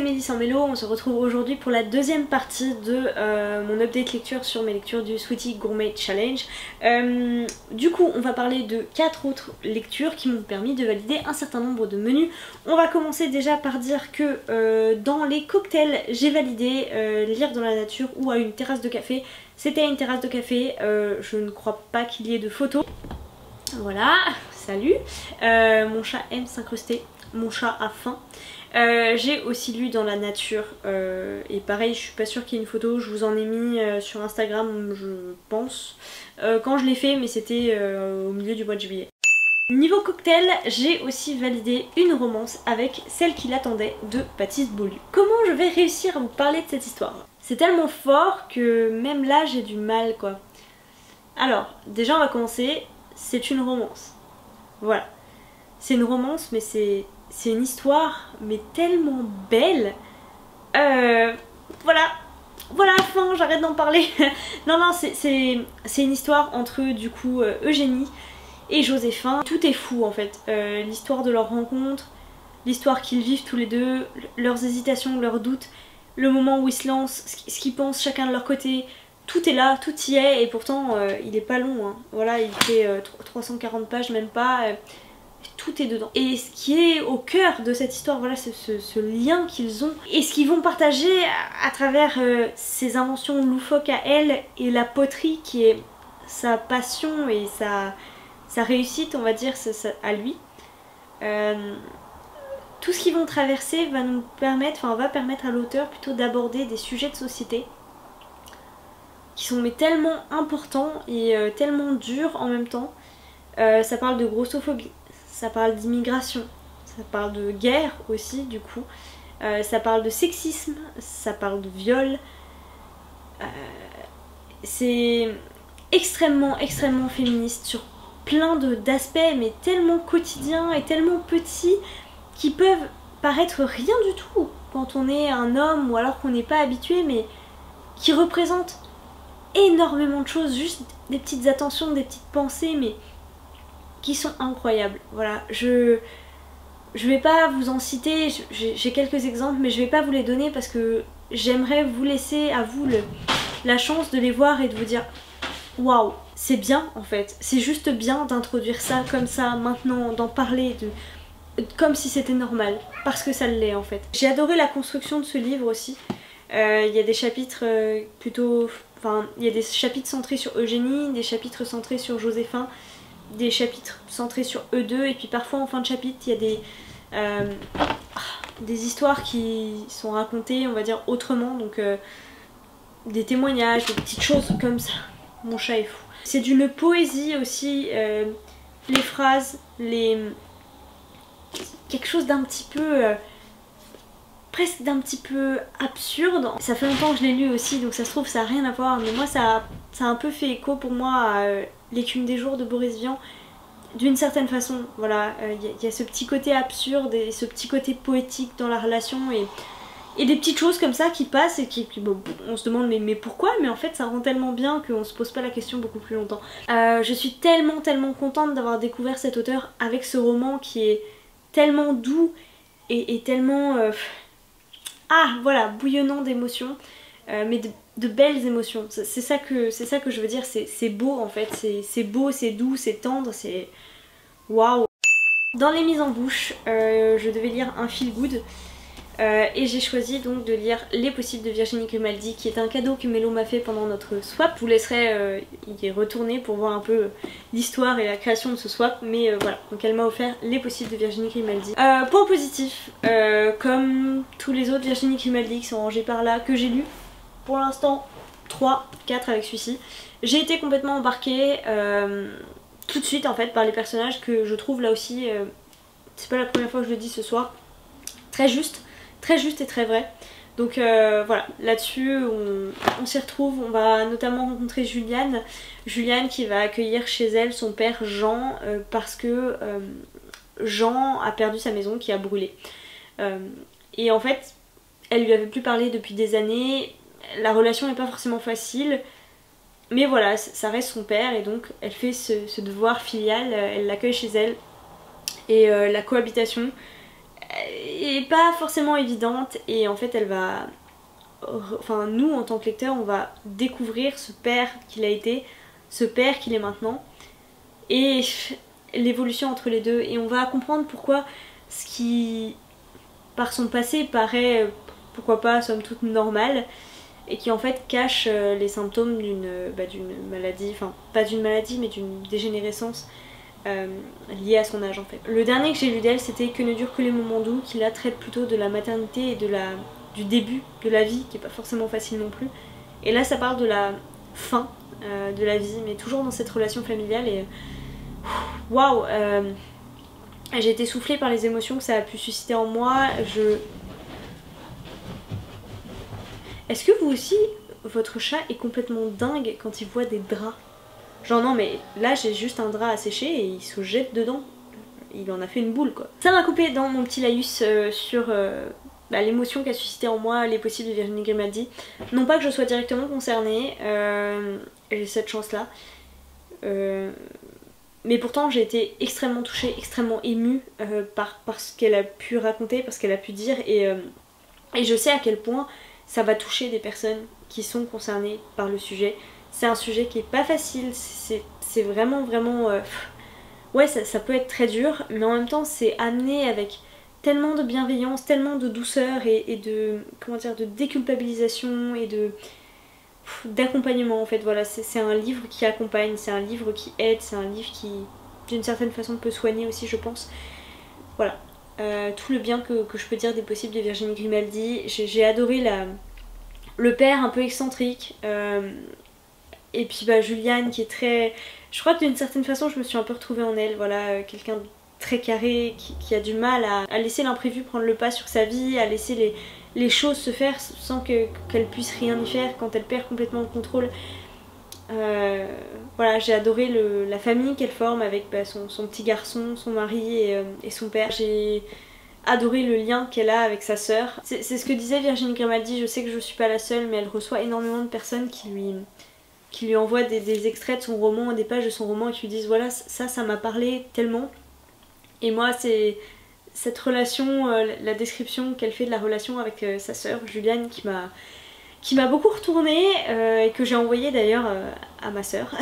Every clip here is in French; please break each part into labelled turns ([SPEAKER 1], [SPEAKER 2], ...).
[SPEAKER 1] Amélie sans mélo, on se retrouve aujourd'hui pour la deuxième partie de mon update lecture sur mes lectures du Sweetie Gourmet Challenge. Du coup on va parler de 4 autres lectures qui m'ont permis de valider un certain nombre de menus. On va commencer déjà par dire que dans les cocktails j'ai validé lire dans la nature ou à une terrasse de café. C'était à une terrasse de café, je ne crois pas qu'il y ait de photos. Voilà, salut. Mon chat aime s'incruster, mon chat a faim. J'ai aussi lu dans la nature et pareil je suis pas sûre qu'il y ait une photo, je vous en ai mis sur Instagram je pense quand je l'ai fait, mais c'était au milieu du mois de juillet. Niveau cocktail, j'ai aussi validé une romance avec Celle qui l'attendait de Baptiste Beaulieu. Comment je vais réussir à vous parler de cette histoire? C'est tellement fort que même là j'ai du mal quoi. Alors déjà on va commencer, c'est une romance. Voilà. C'est une romance mais c'est une histoire mais tellement belle. Voilà, fin, j'arrête d'en parler. Non, c'est une histoire entre du coup Eugénie et Joséphin. Tout est fou en fait. L'histoire de leur rencontre, l'histoire qu'ils vivent tous les deux, leurs hésitations, leurs doutes, le moment où ils se lancent, ce qu'ils pensent chacun de leur côté. Tout est là, tout y est et pourtant il est pas long. Hein. Voilà, il fait 340 pages, même pas. Tout est dedans. Et ce qui est au cœur de cette histoire, voilà, c'est ce lien qu'ils ont et ce qu'ils vont partager à travers ces inventions loufoques à elle et la poterie qui est sa passion et sa réussite, on va dire, à lui. Tout ce qu'ils vont traverser va nous permettre, va permettre à l'auteur plutôt d'aborder des sujets de société qui sont mais tellement importants et tellement durs en même temps. Ça parle de grossophobie. Ça parle d'immigration, ça parle de guerre aussi du coup, ça parle de sexisme, ça parle de viol. C'est extrêmement féministe sur plein d'aspects mais tellement quotidiens et tellement petits qui peuvent paraître rien du tout quand on est un homme ou alors qu'on n'est pas habitué, mais qui représentent énormément de choses, juste des petites attentions, des petites pensées mais qui sont incroyables. Voilà, je vais pas vous en citer, j'ai quelques exemples mais je vais pas vous les donner parce que j'aimerais vous laisser à vous la chance de les voir et de vous dire waouh, c'est bien en fait, c'est juste bien d'introduire ça comme ça maintenant, d'en parler comme si c'était normal, parce que ça l'est en fait. J'ai adoré la construction de ce livre aussi. Il y a des chapitres plutôt... il y a des chapitres centrés sur Eugénie, des chapitres centrés sur Joséphin, des chapitres centrés sur eux deux, et puis parfois en fin de chapitre il y a des histoires qui sont racontées on va dire autrement, donc des témoignages, des petites choses comme ça. Mon chat est fou. C'est d'une poésie aussi, les phrases, quelque chose d'un petit peu presque d'un petit peu absurde. Ça fait longtemps que je l'ai lu aussi donc ça se trouve ça a rien à voir, mais moi ça a un peu fait écho pour moi à L'écume des jours de Boris Vian d'une certaine façon. Voilà, y a ce petit côté absurde et ce petit côté poétique dans la relation et des petites choses comme ça qui passent et qui bon, on se demande mais pourquoi, mais en fait ça rend tellement bien qu'on se pose pas la question beaucoup plus longtemps. Je suis tellement contente d'avoir découvert cet auteur avec ce roman qui est tellement doux et tellement voilà, bouillonnant d'émotions, mais de belles émotions. C'est ça que je veux dire, c'est beau en fait, c'est beau, c'est doux, c'est tendre, c'est waouh. Dans les mises en bouche, je devais lire un feel good et j'ai choisi donc de lire Les Possibles de Virginie Grimaldi, qui est un cadeau que Mélo m'a fait pendant notre swap. Je vous laisserai y retourner pour voir un peu l'histoire et la création de ce swap, mais voilà, donc elle m'a offert Les Possibles de Virginie Grimaldi. Point positif, comme tous les autres Virginie Grimaldi qui sont rangés par là, que j'ai lu pour l'instant 3, 4 avec celui-ci, j'ai été complètement embarquée tout de suite en fait par les personnages que je trouve là aussi, c'est pas la première fois que je le dis ce soir, très juste et très vrai. Donc voilà, là-dessus on s'y retrouve. On va notamment rencontrer Juliane qui va accueillir chez elle son père Jean parce que Jean a perdu sa maison qui a brûlé. Et en fait elle lui avait plus parlé depuis des années, la relation n'est pas forcément facile, mais voilà, ça reste son père et donc elle fait ce devoir filial, elle l'accueille chez elle. Et la cohabitation, est pas forcément évidente et en fait elle va... Enfin nous en tant que lecteurs on va découvrir ce père qu'il a été, ce père qu'il est maintenant et l'évolution entre les deux et on va comprendre pourquoi ce qui par son passé paraît pourquoi pas somme toute normal et qui en fait cache les symptômes d'une maladie, enfin pas d'une maladie mais d'une dégénérescence liée à son âge en fait. Le dernier que j'ai lu d'elle c'était Que ne durent que les moments doux qui là traite plutôt de la maternité et du début de la vie qui est pas forcément facile non plus et là ça parle de la fin de la vie mais toujours dans cette relation familiale et waouh, j'ai été soufflée par les émotions que ça a pu susciter en moi. Est-ce que vous aussi, votre chat est complètement dingue quand il voit des draps? Genre non mais là j'ai juste un drap à sécher et il se jette dedans. Il en a fait une boule quoi. Ça m'a coupé dans mon petit laïus sur l'émotion qu'a suscité en moi les possibles de Virginie Grimaldi. Non pas que je sois directement concernée, j'ai cette chance là. Mais pourtant j'ai été extrêmement touchée, extrêmement émue par ce qu'elle a pu raconter, par ce qu'elle a pu dire et je sais à quel point ça va toucher des personnes qui sont concernées par le sujet. C'est un sujet qui est pas facile, c'est vraiment ouais ça peut être très dur mais en même temps c'est amené avec tellement de bienveillance, tellement de douceur et de, comment dire, de déculpabilisation et d'accompagnement en fait. Voilà, c'est un livre qui accompagne, c'est un livre qui aide, c'est un livre qui d'une certaine façon peut soigner aussi je pense. Voilà, tout le bien que je peux dire des possibles de Virginie Grimaldi. J'ai adoré le père un peu excentrique et puis Juliane qui est très... Je crois que d'une certaine façon je me suis un peu retrouvée en elle, voilà, quelqu'un de très carré qui a du mal à laisser l'imprévu prendre le pas sur sa vie, à laisser les choses se faire sans qu'elle puisse rien y faire quand elle perd complètement le contrôle. Voilà, j'ai adoré la famille qu'elle forme avec son petit garçon, son mari et son père. J'ai adoré le lien qu'elle a avec sa sœur. C'est ce que disait Virginie Grimaldi, je sais que je suis pas la seule mais elle reçoit énormément de personnes qui lui envoient des extraits de son roman, des pages de son roman et qui lui disent voilà ça m'a parlé tellement. Et moi c'est cette relation, la description qu'elle fait de la relation avec sa sœur Juliane qui m'a beaucoup retournée et que j'ai envoyé d'ailleurs à ma sœur.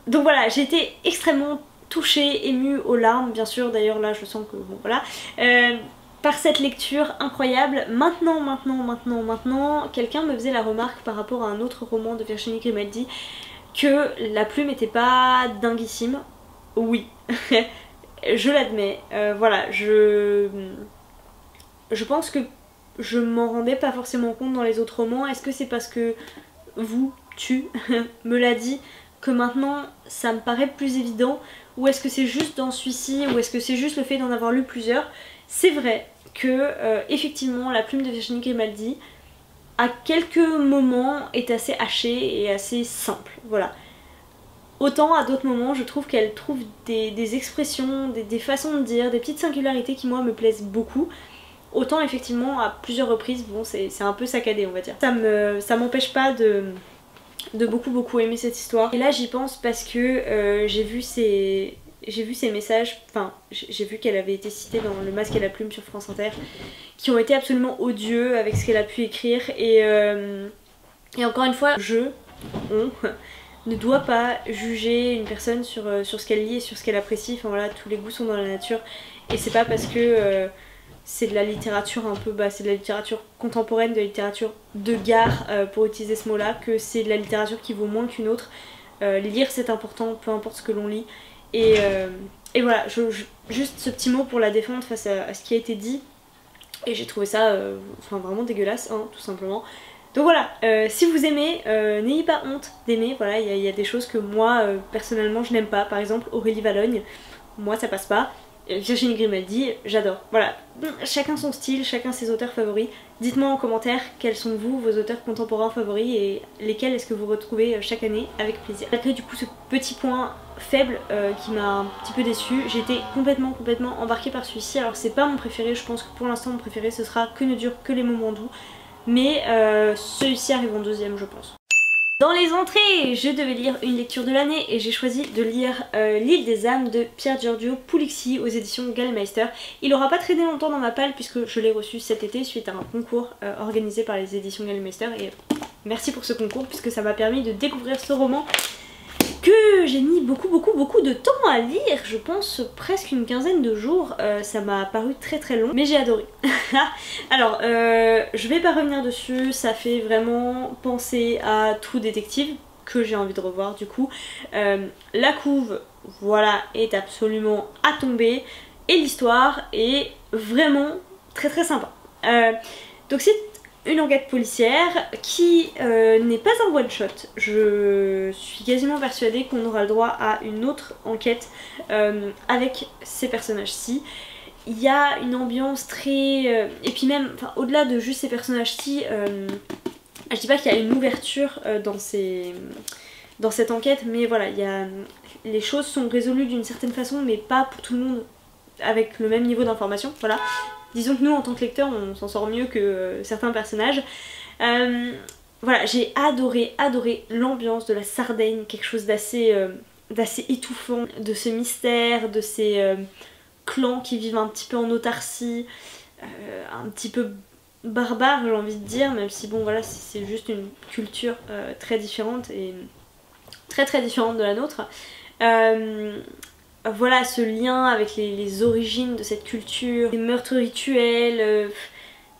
[SPEAKER 1] Donc voilà, j'ai été extrêmement touchée, émue aux larmes bien sûr, d'ailleurs là je sens que bon voilà, par cette lecture incroyable. Maintenant, quelqu'un me faisait la remarque par rapport à un autre roman de Virginie Grimaldi que la plume était pas dinguissime. Oui. Je l'admets, voilà, je pense que je m'en rendais pas forcément compte dans les autres romans. Est-ce que c'est parce que tu me l'as dit que maintenant ça me paraît plus évident, ou est-ce que c'est juste dans celui-ci, ou est-ce que c'est juste le fait d'en avoir lu plusieurs? C'est vrai que effectivement la plume de Virginie Grimaldi à quelques moments est assez hachée et assez simple, voilà. Autant à d'autres moments je trouve qu'elle trouve des expressions, des façons de dire, des petites singularités qui moi me plaisent beaucoup. Autant effectivement à plusieurs reprises, bon c'est un peu saccadé on va dire. Ça m'empêche pas de beaucoup aimer cette histoire. Et là j'y pense parce que j'ai vu ces messages, enfin j'ai vu qu'elle avait été citée dans Le Masque et la Plume sur France Inter, qui ont été absolument odieux avec ce qu'elle a pu écrire et encore une fois on ne doit pas juger une personne sur ce qu'elle lit et sur ce qu'elle apprécie. Enfin voilà, tous les goûts sont dans la nature et c'est pas parce que c'est de la littérature un peu, c'est de la littérature contemporaine, de la littérature de gare pour utiliser ce mot là, que c'est de la littérature qui vaut moins qu'une autre. Lire c'est important, peu importe ce que l'on lit et voilà, juste ce petit mot pour la défendre face à ce qui a été dit et j'ai trouvé ça vraiment dégueulasse hein, tout simplement. Donc voilà, si vous aimez, n'ayez pas honte d'aimer, voilà, il y a des choses que moi personnellement je n'aime pas, par exemple Aurélie Valognes, moi ça passe pas, Virginie Grimaldi, j'adore, voilà, chacun son style, chacun ses auteurs favoris. Dites-moi en commentaire quels sont vous, vos auteurs contemporains favoris et lesquels est-ce que vous retrouvez chaque année, avec plaisir. Après du coup ce petit point faible qui m'a un petit peu déçue, j'ai été complètement embarquée par celui-ci. Alors c'est pas mon préféré, je pense que pour l'instant mon préféré ce sera Que ne durent que les moments doux. Mais celui-ci arrive en deuxième je pense. Dans les entrées, je devais lire une lecture de l'année et j'ai choisi de lire L'île des âmes de Pier Giorgio Pulixi aux éditions Gallmeister. Il n'aura pas traîné longtemps dans ma palle puisque je l'ai reçu cet été suite à un concours organisé par les éditions Gallmeister et merci pour ce concours puisque ça m'a permis de découvrir ce roman que j'ai mis beaucoup de temps à lire, je pense presque une quinzaine de jours, ça m'a paru très long, mais j'ai adoré. Alors, je vais pas revenir dessus, ça fait vraiment penser à True Detective, que j'ai envie de revoir du coup. La couve, voilà, est absolument à tomber, et l'histoire est vraiment très sympa. Donc c'est une enquête policière qui n'est pas un one shot. Je suis quasiment persuadée qu'on aura le droit à une autre enquête avec ces personnages-ci. Il y a une ambiance très... et puis même, au-delà de juste ces personnages-ci, je dis pas qu'il y a une ouverture dans cette enquête, mais voilà, les choses sont résolues d'une certaine façon, mais pas pour tout le monde avec le même niveau d'information, voilà. Disons que nous en tant que lecteurs on s'en sort mieux que certains personnages. Voilà, j'ai adoré l'ambiance de la Sardaigne, quelque chose d'assez étouffant, de ce mystère, de ces clans qui vivent un petit peu en autarcie, un petit peu barbare j'ai envie de dire, même si bon voilà c'est juste une culture très différente et très différente de la nôtre. Voilà ce lien avec les origines de cette culture, les meurtres rituels,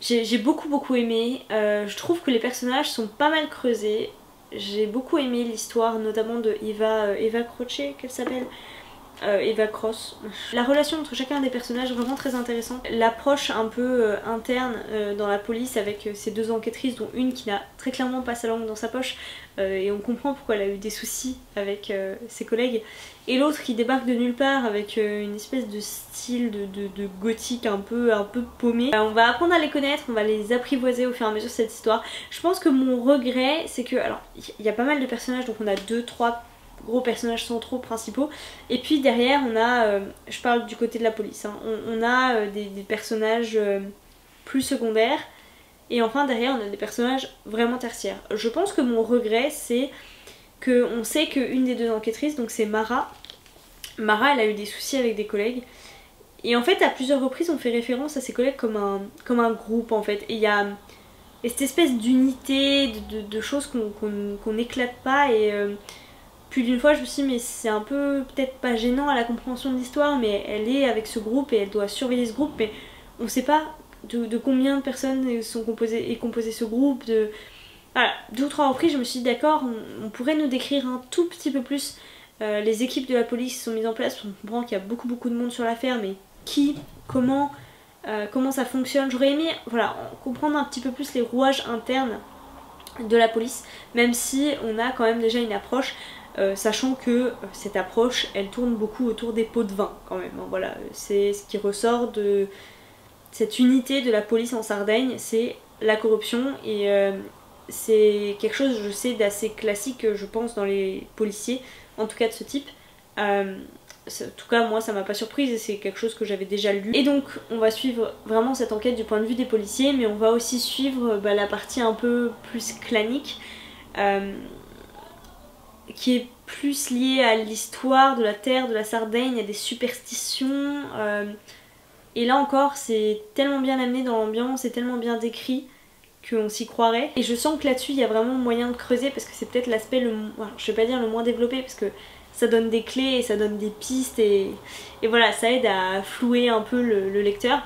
[SPEAKER 1] j'ai beaucoup aimé. Je trouve que les personnages sont pas mal creusés. J'ai beaucoup aimé l'histoire notamment de Eva Croce, qu'elle s'appelle, Eva Cross. La relation entre chacun des personnages est vraiment très intéressante. L'approche un peu interne dans la police avec ces deux enquêtrices, dont une qui n'a très clairement pas sa langue dans sa poche et on comprend pourquoi elle a eu des soucis avec ses collègues, et l'autre qui débarque de nulle part avec une espèce de style de gothique un peu paumé. On va apprendre à les connaître, on va les apprivoiser au fur et à mesure de cette histoire. Je pense que mon regret c'est que, alors il y a pas mal de personnages, donc on a 2-3 gros personnages centraux principaux, et puis derrière on a, je parle du côté de la police, hein, on a des personnages plus secondaires, et enfin derrière on a des personnages vraiment tertiaires. Je pense que mon regret c'est qu'on sait qu'une des deux enquêtrices, donc c'est Mara, elle a eu des soucis avec des collègues, et en fait à plusieurs reprises on fait référence à ses collègues comme un groupe en fait, et il y a cette espèce d'unité, de choses qu'on n'éclate pas, et plus d'une fois je me suis dit mais c'est un peu peut-être pas gênant à la compréhension de l'histoire, mais elle est avec ce groupe et elle doit surveiller ce groupe, mais on sait pas de combien de personnes est composé ce groupe. Voilà, 2 ou 3 reprises je me suis dit d'accord, on pourrait nous décrire un tout petit peu plus les équipes de la police qui sont mises en place. On comprend qu'il y a beaucoup de monde sur l'affaire, mais qui, comment ça fonctionne. J'aurais aimé voilà, comprendre un petit peu plus les rouages internes de la police, même si on a quand même déjà une approche. Sachant que cette approche elle tourne beaucoup autour des pots de vin quand même, hein, voilà, c'est ce qui ressort de cette unité de la police en Sardaigne, c'est la corruption, et c'est quelque chose je sais d'assez classique je pense dans les policiers, en tout cas de ce type. En tout cas moi ça m'a pas surprise et c'est quelque chose que j'avais déjà lu, et donc on va suivre vraiment cette enquête du point de vue des policiers, mais on va aussi suivre la partie un peu plus clanique qui est plus liée à l'histoire de la terre, de la Sardaigne, à des superstitions, et là encore c'est tellement bien amené dans l'ambiance et tellement bien décrit qu'on s'y croirait, et je sens que là-dessus il y a vraiment moyen de creuser, parce que c'est peut-être l'aspect je vais pas dire le moins développé, parce que ça donne des clés et ça donne des pistes, et voilà, ça aide à flouer un peu le lecteur.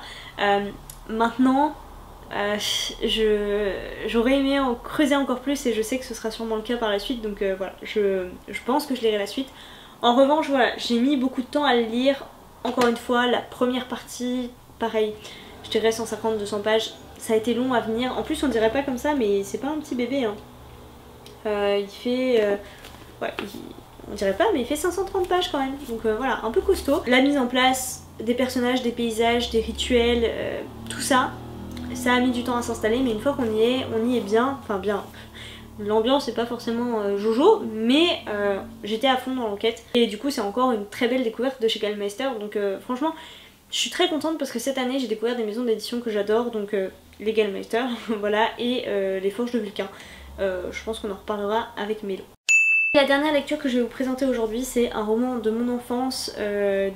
[SPEAKER 1] Maintenant j'aurais aimé en creuser encore plus, et je sais que ce sera sûrement le cas par la suite, donc voilà, je pense que je lirai la suite. En revanche voilà, j'ai mis beaucoup de temps à le lire, encore une fois la première partie pareil, je dirais 150-200 pages, ça a été long à venir, en plus on dirait pas comme ça mais c'est pas un petit bébé hein. Il fait ouais, on dirait pas mais il fait 530 pages quand même, donc voilà, un peu costaud. La mise en place des personnages, des paysages, des rituels, tout ça a mis du temps à s'installer, mais une fois qu'on y est bien, enfin bien, l'ambiance c'est pas forcément jojo, mais j'étais à fond dans l'enquête, et du coup c'est encore une très belle découverte de chez Gallmeister, donc franchement je suis très contente parce que cette année j'ai découvert des maisons d'édition que j'adore, donc les Gallmeister, voilà, et les Forges de Vulcain. Je pense qu'on en reparlera avec Mélo. La dernière lecture que je vais vous présenter aujourd'hui, c'est un roman de mon enfance,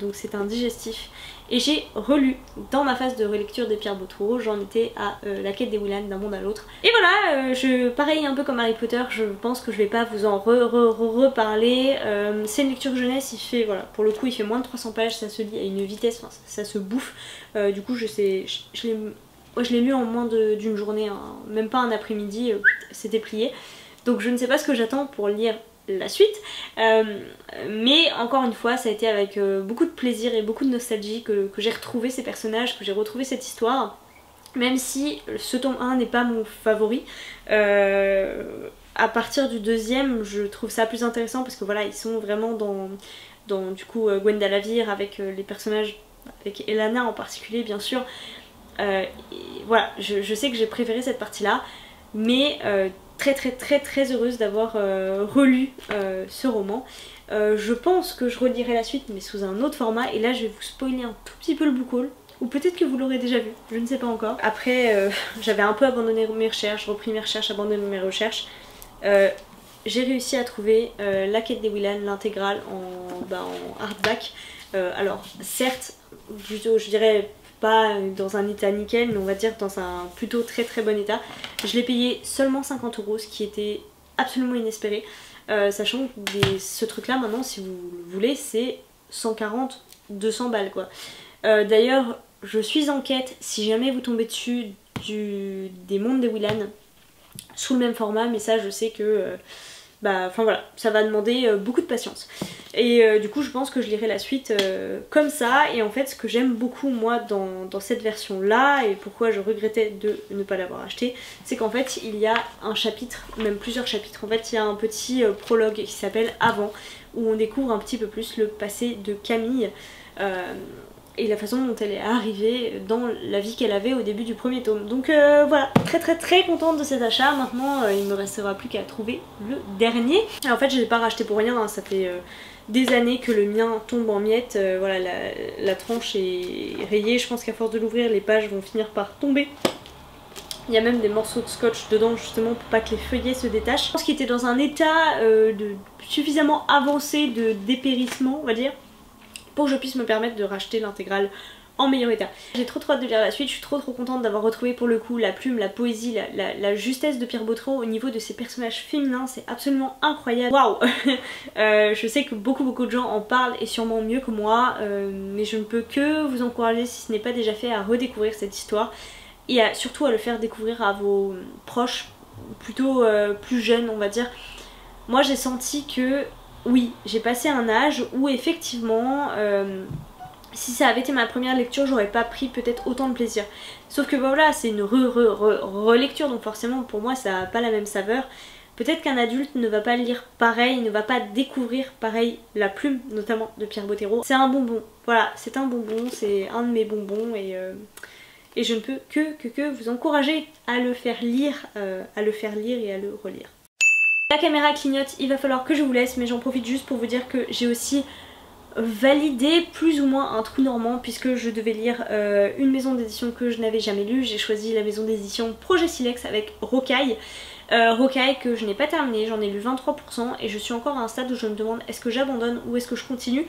[SPEAKER 1] donc c'est un digestif. Et j'ai relu dans ma phase de relecture des Pierre Bottero, j'en étais à la quête des Willan d'un monde à l'autre. Et voilà, pareil un peu comme Harry Potter, je pense que je vais pas vous en reparler. C'est une lecture jeunesse, il fait, voilà, pour le coup il fait moins de 300 pages, ça se lit à une vitesse, enfin ça se bouffe. Du coup je l'ai lu en moins d'une journée, hein, même pas un après-midi, c'était plié. Donc je ne sais pas ce que j'attends pour lire la suite, mais encore une fois ça a été avec beaucoup de plaisir et beaucoup de nostalgie que j'ai retrouvé ces personnages, que j'ai retrouvé cette histoire, même si ce tome 1 n'est pas mon favori. À partir du deuxième je trouve ça plus intéressant parce que voilà, ils sont vraiment dans du coup Gwendalavir avec les personnages, avec Elana en particulier bien sûr. Voilà, je sais que j'ai préféré cette partie là, mais très heureuse d'avoir relu ce roman. Je pense que je relirai la suite mais sous un autre format, et là je vais vous spoiler un tout petit peu le book haul, ou peut-être que vous l'aurez déjà vu, je ne sais pas encore. Après j'avais un peu abandonné mes recherches, repris mes recherches, abandonné mes recherches. J'ai réussi à trouver La quête des Willan, l'intégrale en hardback. Alors certes, plutôt je dirais pas dans un état nickel, mais on va dire dans un plutôt très bon état. Je l'ai payé seulement 50 €, ce qui était absolument inespéré, sachant que ce truc là maintenant, si vous le voulez, c'est 140-200 balles quoi. D'ailleurs je suis en quête, si jamais vous tombez dessus, des mondes des Willan sous le même format, mais ça je sais que enfin voilà, ça va demander beaucoup de patience. Et du coup je pense que je lirai la suite comme ça. Et en fait ce que j'aime beaucoup moi dans cette version là, et pourquoi je regrettais de ne pas l'avoir acheté, c'est qu'en fait il y a un chapitre, même plusieurs chapitres, en fait il y a un petit prologue qui s'appelle Avant, où on découvre un petit peu plus le passé de Camille, et la façon dont elle est arrivée dans la vie qu'elle avait au début du premier tome. Donc voilà, très contente de cet achat. Maintenant il me restera plus qu'à trouver le dernier. Et en fait je l'ai pas racheté pour rien, hein. Ça fait des années que le mien tombe en miettes, voilà, la tranche est rayée, je pense qu'à force de l'ouvrir les pages vont finir par tomber. Il y a même des morceaux de scotch dedans justement pour pas que les feuillets se détachent. Je pense qu'il était dans un état suffisamment avancé de dépérissement, on va dire, pour que je puisse me permettre de racheter l'intégrale en meilleur état. J'ai trop hâte de lire la suite, je suis trop contente d'avoir retrouvé pour le coup la plume, la poésie, la justesse de Pierre Bottero au niveau de ses personnages féminins, c'est absolument incroyable. Waouh. Je sais que beaucoup de gens en parlent et sûrement mieux que moi, mais je ne peux que vous encourager, si ce n'est pas déjà fait, à redécouvrir cette histoire et surtout à le faire découvrir à vos proches, plutôt plus jeunes on va dire. Moi j'ai senti que oui, j'ai passé un âge où effectivement, si ça avait été ma première lecture, j'aurais pas pris peut-être autant de plaisir. Sauf que voilà, c'est une relecture, donc forcément pour moi ça n'a pas la même saveur. Peut-être qu'un adulte ne va pas lire pareil, ne va pas découvrir pareil la plume, notamment de Pierre Bottero. C'est un bonbon, voilà, c'est un bonbon, c'est un de mes bonbons, et je ne peux que vous encourager à le faire lire et à le relire. La caméra clignote, il va falloir que je vous laisse, mais j'en profite juste pour vous dire que j'ai aussi validé plus ou moins un trou normand, puisque je devais lire une maison d'édition que je n'avais jamais lue. J'ai choisi la maison d'édition Projet Silex avec Rocaille. Rocaille que je n'ai pas terminé, j'en ai lu 23% et je suis encore à un stade où je me demande est-ce que j'abandonne ou est-ce que je continue.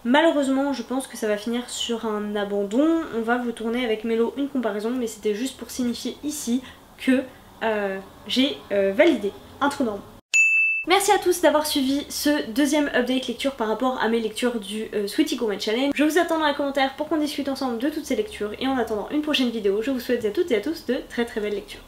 [SPEAKER 1] Malheureusement je pense que ça va finir sur un abandon. On va vous tourner avec Mélo une comparaison, mais c'était juste pour signifier ici que j'ai validé un trou normand. Merci à tous d'avoir suivi ce deuxième update lecture par rapport à mes lectures du Sweetie Gourmet Challenge. Je vous attends dans les commentaires pour qu'on discute ensemble de toutes ces lectures, et en attendant une prochaine vidéo, je vous souhaite à toutes et à tous de très belles lectures.